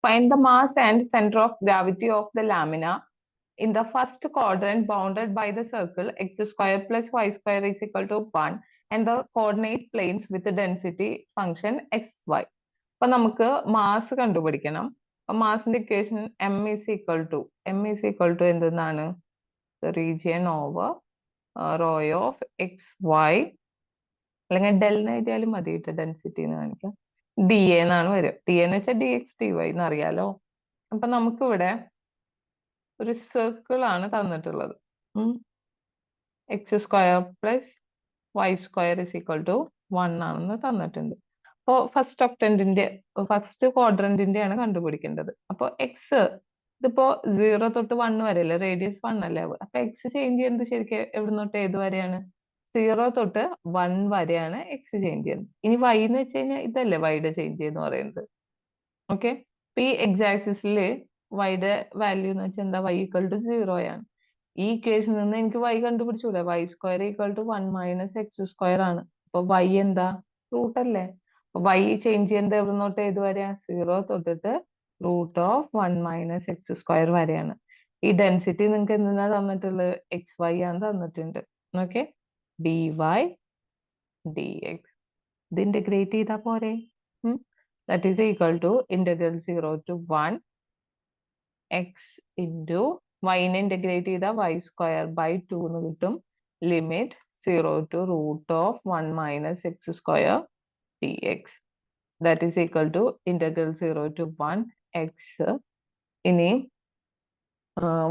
Find the mass and center of gravity of the lamina in the first quadrant bounded by the circle x square plus y square is equal to 1 and the coordinate planes with the density function xy. അപ്പൊ നമുക്ക് mass കണ്ടുപിടിക്കണം. അപ്പൊ മാസിന്റെ equation m is equal to എന്തെന്നാണ്? Region over rho of X Y, അല്ലെങ്കിൽ del എന്ന് എഴുതിയാലും മതി കേട്ടോ, ഡെൻസിറ്റി എന്ന് കാണിക്കാം. ഡി എന്നാണ് വരിക. ഡി എന്ന് വെച്ചാൽ ഡി എക്സ് ഡി വൈ എന്ന് അറിയാലോ. അപ്പൊ നമുക്കിവിടെ ഒരു സർക്കിൾ ആണ് തന്നിട്ടുള്ളത്. X square plus y square is equal to 1 ആണെന്ന് തന്നിട്ടുണ്ട്. അപ്പോൾ ഫസ്റ്റ് ക്വാഡ്രന്റിന്റെ ആണ് കണ്ടുപിടിക്കേണ്ടത്. അപ്പോൾ എക്സ് ഇതിപ്പോ 0 തൊട്ട് 1 വരെ അല്ലേ, റേഡിയസ് 1 അല്ലേ. അപ്പൊ എക്സ് ചേഞ്ച് ചെയ്യുന്നത് ശരിക്കും എവിടെ തൊട്ട് ഏത് വരെയാണ്? 0 തൊട്ട് 1 വരെയാണ് എക്സ് ചേഞ്ച് ചെയ്യുന്നത്. ഇനി വൈ എന്ന് വെച്ച് കഴിഞ്ഞാൽ ഇതല്ലേ വൈയുടെ ചേഞ്ച് എന്ന് പറയുന്നത്. ഓക്കെ, ഈ എക്സ് ആക്സിസിൽ വൈയുടെ വാല്യൂ എന്ന് വെച്ചാൽ എന്താ? വൈ ഈക്വൽ ടു 0 ആണ്. ഈ ഇക്വേഷനിൽ നിന്ന് എനിക്ക് വൈ കണ്ടുപിടിച്ചൂടെ? Y square equal to 1 minus X square ആണ്. അപ്പൊ വൈ എന്താ? റൂട്ട് അല്ലേ. വൈ ചേഞ്ച് ചെയ്യുന്നത് എവിടെ തൊട്ട് ഏത് വരെയാണ്? 0 തൊട്ടിട്ട് root of 1 minus X square വരെയാണ്. ഈ ഡെൻസിറ്റി നിങ്ങൾക്ക് എന്തിനാ തന്നിട്ടുള്ളത്? എക്സ് വൈ ആണ് തന്നിട്ടുണ്ട്. Okay, D Y D X ഇത് ഇന്റഗ്രേറ്റ് ചെയ്താ പോരെ? That is equal to integral 0 to 1 X into വൈനെ ഇന്റഗ്രേറ്റ് ചെയ്താൽ വൈ സ്ക്വയർ ബൈ 2 എന്ന് കിട്ടും. Limit 0 to root of 1 minus X square D X that is equal to integral 0 to 1 X. ഇനി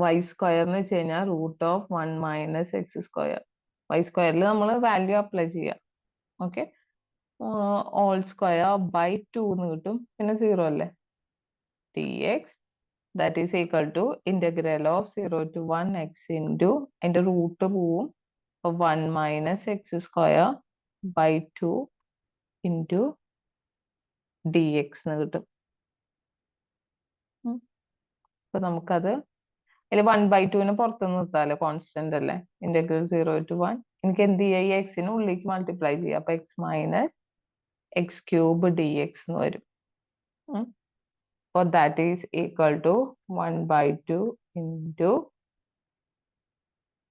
Y square എന്ന് വെച്ച് കഴിഞ്ഞാൽ root of 1 minus X square. Y സ്ക്വയറിൽ നമ്മൾ വാല്യൂ അപ്ലൈ ചെയ്യാം. ഓക്കെ, ഓൾ സ്ക്വയർ ബൈ 2 എന്ന് കിട്ടും. പിന്നെ 0 അല്ലേ, d X that is equal to integral of 0 to 1 X into അതിന്റെ റൂട്ട് പോവും 1 minus X square by 2 into d X എന്ന് കിട്ടും. അപ്പൊ നമുക്കത് അതിൽ 1/2 പുറത്ത് നിർത്താലോ, കോൺസ്റ്റന്റ് അല്ലേ. ഇന്റഗ്രൽ 0 ടു 1 എനിക്ക് എന്ത് ചെയ്യാം? ഈ എക്സിന് ഉള്ളിലേക്ക് മൾട്ടിപ്ലൈ ചെയ്യാം. അപ്പൊ X minus X cube D X എന്ന് വരും. അപ്പൊ that is equal to 1/2 into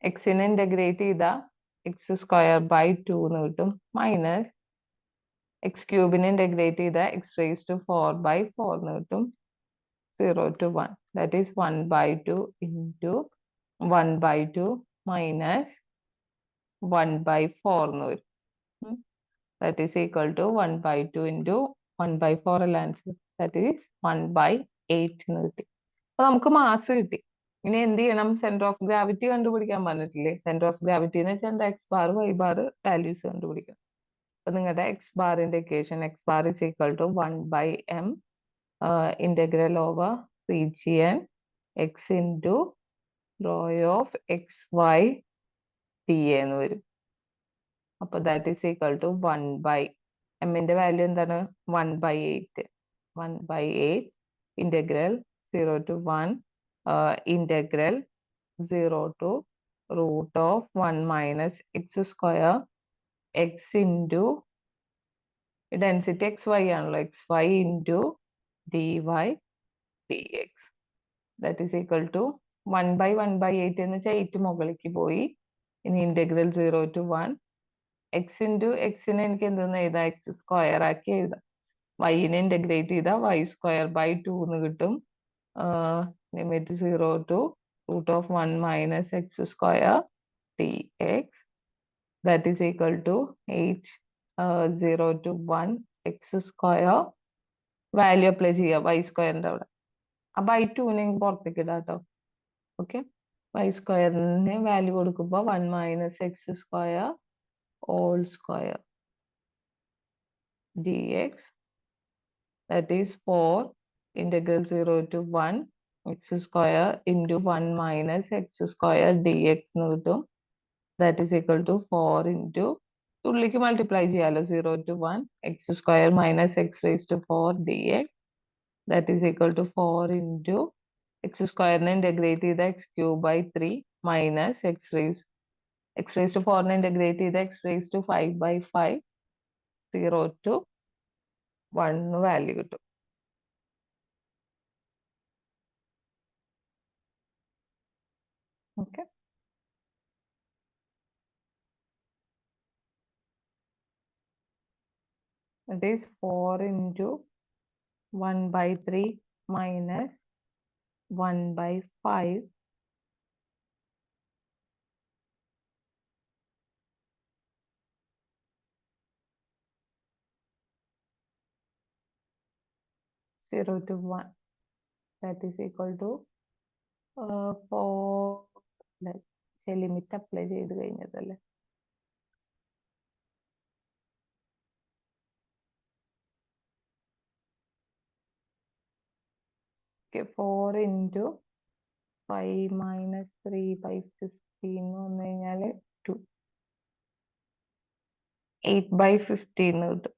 എക്സിനെ ഇന്റഗ്രേറ്റ് ചെയ്താൽ എക്സ് സ്ക്വയർ ബൈ 2 എന്ന് കിട്ടും. മൈനസ് എക്സ് ക്യൂബിനെ ഇന്റഗ്രേറ്റ് ചെയ്താൽ എക്സ് റേസ് ടു 4/4 എന്ന് കിട്ടും. 0 to 1 that is 1/2 into 1/2 minus 1/4 എന്ന് വരും. That is equal to 1/2 into 1/4 അല്ല ആൻസർ. That is 1/8 എന്ന് കിട്ടി. അപ്പൊ നമുക്ക് മാസ് കിട്ടി. ഇനി എന്ത് ചെയ്യണം? സെന്റർ ഓഫ് ഗ്രാവിറ്റി കണ്ടുപിടിക്കാൻ പറഞ്ഞിട്ടില്ലേ? സെന്റർ ഓഫ് ഗ്രാവിറ്റി എന്ന് വെച്ചാൽ x bar y bar values കണ്ടുപിടിക്കണം. അപ്പൊ നിങ്ങളുടെ എക്സ് ബാറിന്റെ equation x bar is equal to 1/m integral over region x into rho of xy dA എന്ന് വരും. അപ്പൊ that is equal to 1/m ന്റെ വാല്യൂ എന്താണ്? 1/8. 1/8 integral 0 to 1 integral 0 to root of 1 minus X square X into density X Y ആണല്ലോ, X Y into dy dx that is equal to 1/1/8 എന്ന് വെച്ചാൽ 8 മുകളിലേക്ക് പോയി. ഇനി ഇന്റഗ്രൽ 0 ടു 1 എക്സ് ഇൻറ്റു എക്സിനെ എനിക്ക് എന്തെന്ന് എഴുതാം? എക്സ് സ്ക്വയർ ആക്കി എഴുതാം. വൈനെ ഇന്റഗ്രേറ്റ് ചെയ്താൽ വൈ സ്ക്വയർ ബൈ 2 എന്ന് കിട്ടും. Limit 0 to root of 1 minus X square D X that is equal to 8 0 to 1 x square value apply ചെയ്യുക വൈ സ്ക്വയറിന്റെ അവിടെ. ആ ബൈ 2നെ പുറത്തേക്ക് ഇടാം കേട്ടോ. ഓക്കെ, വൈ സ്ക്വയറിന് വാല്യൂ കൊടുക്കുമ്പോൾ 1 minus X square whole square D X that is 4 integral 0 to 1 x square into 1 minus X square D X എന്ന് കിട്ടും. That is equal to 4 into ഉള്ളിലേക്ക് മൾട്ടിപ്ലൈ ചെയ്യാലോ, 0 to 1 x square minus x raise to 4 d x that is equal to 4 into x square ne integrate ചെയ്ത x cube by 3 minus x raised to 4 ne integrate ചെയ്ത x raised to 5/5 0 to 1 value കിട്ടും. That is 4 into 1 by 3 minus 1 by 5 0 to 1. That is equal to 4. Limit apply ചെയ്ത് കഴിഞ്ഞതല്ലേ. Okay, 4 into 5 minus 3 by 15 എന്ന് വന്നു കഴിഞ്ഞാൽ 2. 8 by 15 കിട്ടും.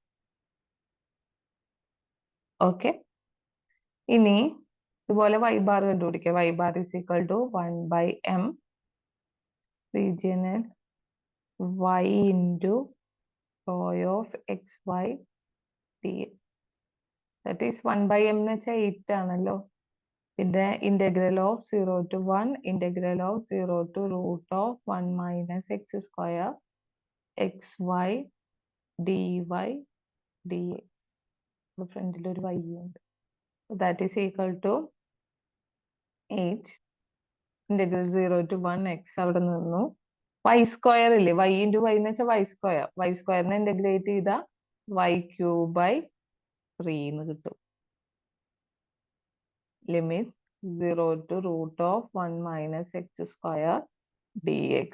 Okay, ഇനി ഇതുപോലെ y bar കണ്ടുപിടിക്കുക. y bar is equal to 1 by m regional y into rho of xy dx. That is 1 by m എന്ന് വെച്ചാൽ 8 ആണല്ലോ. പിന്നെ integral of 0 to 1 integral of 0 to root of 1 minus x square xy dy dx. ഫ്രണ്ടിൽ ഒരു y ഉണ്ട്. That is equal to 8 integral 0 to 1 x അവിടെ നിന്നു. y square ഇല്ലേ, y into y എന്ന് വെച്ചാൽ y സ്ക്വയറിനെ ഇന്റഗ്രേറ്റ് ചെയ്ത y ക്യൂബ് ബൈ 3 എന്ന് കിട്ടും. Limit 0 to root of 1 minus x square dx.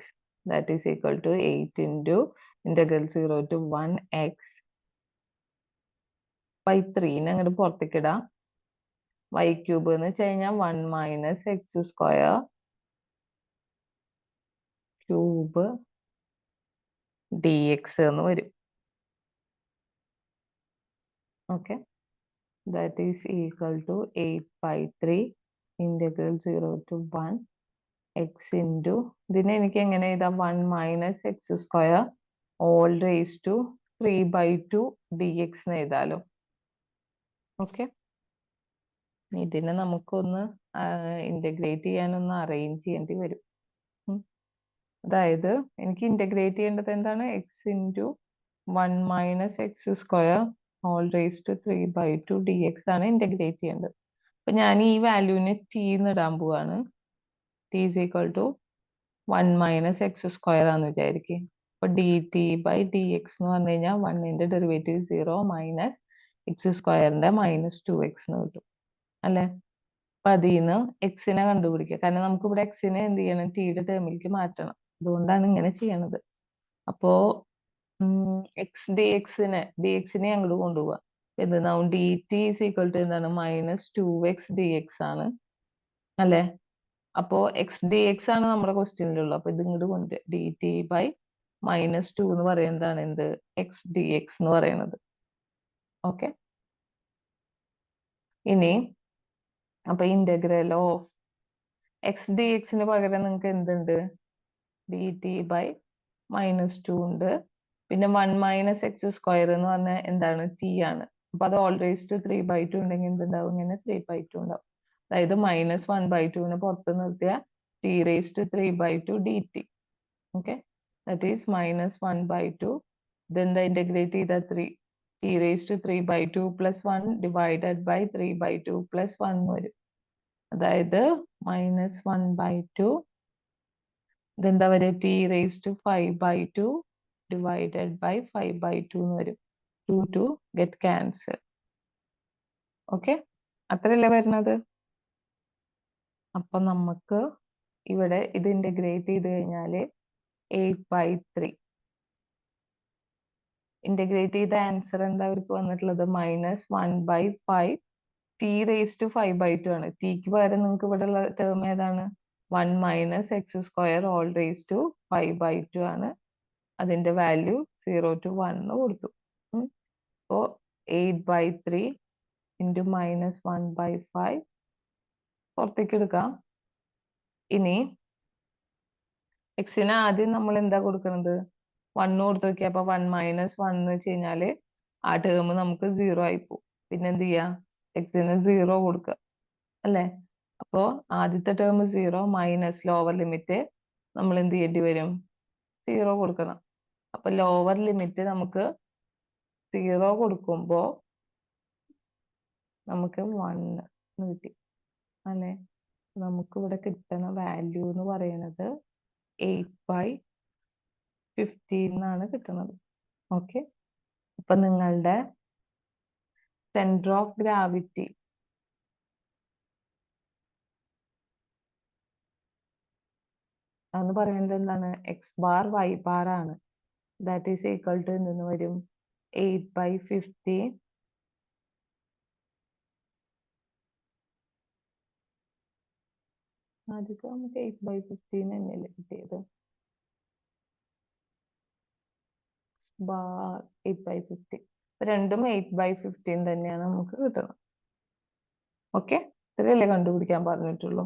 That is equal to 8 into integral 0 to 1 x by 3 അങ്ങോട്ട് പുറത്തേക്ക് ഇടാം. y ക്യൂബ് എന്ന് വെച്ച് കഴിഞ്ഞാൽ 1 minus x square cube dx എന്ന് വരും. Okay, that is equal to 8 by 3 integral 0 to 1 x into ഇതിനെ എനിക്ക് എങ്ങനെ എഴുതാം, 1 minus x square all raised to 3 by 2 dx എന്ന് എഴുതാലോ. ഓക്കെ, ഇതിനെ നമുക്കൊന്ന് ഇന്റഗ്രേറ്റ് ചെയ്യാനൊന്ന് അറേഞ്ച് ചെയ്യേണ്ടി വരും. അതായത് എനിക്ക് ഇന്റഗ്രേറ്റ് ചെയ്യേണ്ടത് എന്താണ്, x into 1 minus X square whole raise to 3 by 2 dx ആണ് ഇന്റഗ്രേറ്റ് ചെയ്യേണ്ടത്. അപ്പൊ ഞാൻ ഈ വാല്യൂവിനെ ടി എന്ന് ഇടാൻ പോവാണ്. T is equal to 1 minus X square ആണെന്ന് വിചാരിക്കും. അപ്പൊ d t by d X എന്ന് പറഞ്ഞു കഴിഞ്ഞാൽ 1ന്റെ ഡെറിവേറ്റീവ് 0 മൈനസ് എക്സ് സ്ക്വയറിന്റെ -2x എന്ന് കിട്ടും അല്ലെ. അപ്പൊ അതിൽ നിന്ന് എക്സിനെ കണ്ടുപിടിക്കുക. കാരണം നമുക്ക് ഇവിടെ എക്സിനെ എന്ത് ചെയ്യണം, ടിയുടെ ടേമിലേക്ക് മാറ്റണം. അതുകൊണ്ടാണ് ഇങ്ങനെ ചെയ്യണത്. അപ്പോ എക്സ് ഡി എക്സിനെ അങ്ങോട്ട് കൊണ്ടുപോവാ. എന്താവും, d t is equal to എന്താണ്, -2x dx ആണ് അല്ലെ. അപ്പോ എക്സ് ഡി എക്സ് ആണ് നമ്മുടെ ക്വസ്റ്റ്യനിലുള്ളത്. അപ്പൊ ഇത് ഇങ്ങോട്ട് കൊണ്ട് ഡി ടി ബൈ -2 എന്ന് പറയുന്നതാണ് എന്ത്, എക്സ് ഡി എക്സ് എന്ന് പറയുന്നത്. ഓക്കെ, ഇനി അപ്പൊ ഇന്റഗ്രൽ ഓഫ് എക്സ് ഡി എക്സിന് പകരം നിങ്ങൾക്ക് എന്തുണ്ട്, ഡി ടി ബൈ -2 ഉണ്ട്. പിന്നെ 1 മൈനസ് എക്സ് സ്ക്വയർ എന്ന് പറഞ്ഞാൽ എന്താണ്, ടി ആണ്. അപ്പൊ അത് ഓൾ റേസ് ടു 3 by 2 ഉണ്ടെങ്കിൽ എന്തുണ്ടാവും, ഇങ്ങനെ 3 by 2 ഉണ്ടാവും. അതായത് -1 by 2 പുറത്ത് നിർത്തിയ t raise to 3 by 2 d t. Okay, that is -1 by 2. ഇതെന്താ ഇന്റഗ്രേറ്റ് ചെയ്ത 3 t raise to 3 by 2 plus 1 divided by 3 by 2 plus 1 വരും. അതായത് -1 by 2 ഇതെന്താ വരെ, t raise to 5 by 2 divided by 5 by 2 എന്ന് വരും. 2 ഗെറ്റ് ക്യാൻസൽ. ഓക്കെ, അത്രയല്ലേ വരുന്നത്. അപ്പൊ നമുക്ക് ഇവിടെ ഇത് ഇന്റഗ്രേറ്റ് ചെയ്ത് കഴിഞ്ഞാല് 8 by 3 ഇന്റഗ്രേറ്റ് ചെയ്ത ആൻസർ എന്താ അവർക്ക് വന്നിട്ടുള്ളത്, -1 by 5 t raise to 5 by 2 ആണ്. ടിക്ക് പകരം നിങ്ങൾക്ക് ഇവിടെ ഉള്ള ടേം ഏതാണ്, 1 minus X square whole raise to 5 by 2 ആണ്. അതിന്റെ വാല്യൂ 0 to 1 കൊടുത്തു. അപ്പോ 8 by 3 into -1 by 5 പുറത്തേക്ക് എടുക്കാം. ഇനി എക്സിന് ആദ്യം നമ്മൾ എന്താ കൊടുക്കുന്നത്, 1 കൊടുത്ത് നോക്കിയാൽ അപ്പൊ 1 മൈനസ് 1 എന്ന് വെച്ച് കഴിഞ്ഞാല് ആ ടേം നമുക്ക് 0 ആയി പോകും. പിന്നെ എന്ത് ചെയ്യാ, എക്സിന് 0 കൊടുക്കുക അല്ലെ. അപ്പോ ആദ്യത്തെ ടേം 0 മൈനസ് ലോവർ ലിമിറ്റ് നമ്മൾ എന്ത് ചെയ്യേണ്ടി വരും, 0 കൊടുക്കണം. അപ്പൊ ലോവർ ലിമിറ്റ് നമുക്ക് 0 കൊടുക്കുമ്പോ നമുക്ക് 1 കിട്ടി അല്ലെ. നമുക്ക് ഇവിടെ കിട്ടുന്ന വാല്യൂ എന്ന് പറയുന്നത് 8/15 എന്നാണ് കിട്ടുന്നത്. ഓക്കെ, അപ്പൊ നിങ്ങളുടെ സെന്റർ ഓഫ് ഗ്രാവിറ്റി എന്ന് പറയുന്നത് എന്താണ്? x⁻y⁻ ആണ്. ദാറ്റ് ഈസ് ഈക്വൽ ടു എന്തെന്ന് വരും? 8/15 ആദ്യത്തെ നമുക്ക് 8/15 തന്നെയല്ലേ കിട്ടിയത്? 8/15 രണ്ടും 8/15 തന്നെയാണ് നമുക്ക് കിട്ടുന്നത്. ഓക്കെ, ഇത്രയല്ലേ കണ്ടുപിടിക്കാൻ പറഞ്ഞിട്ടുള്ളൂ.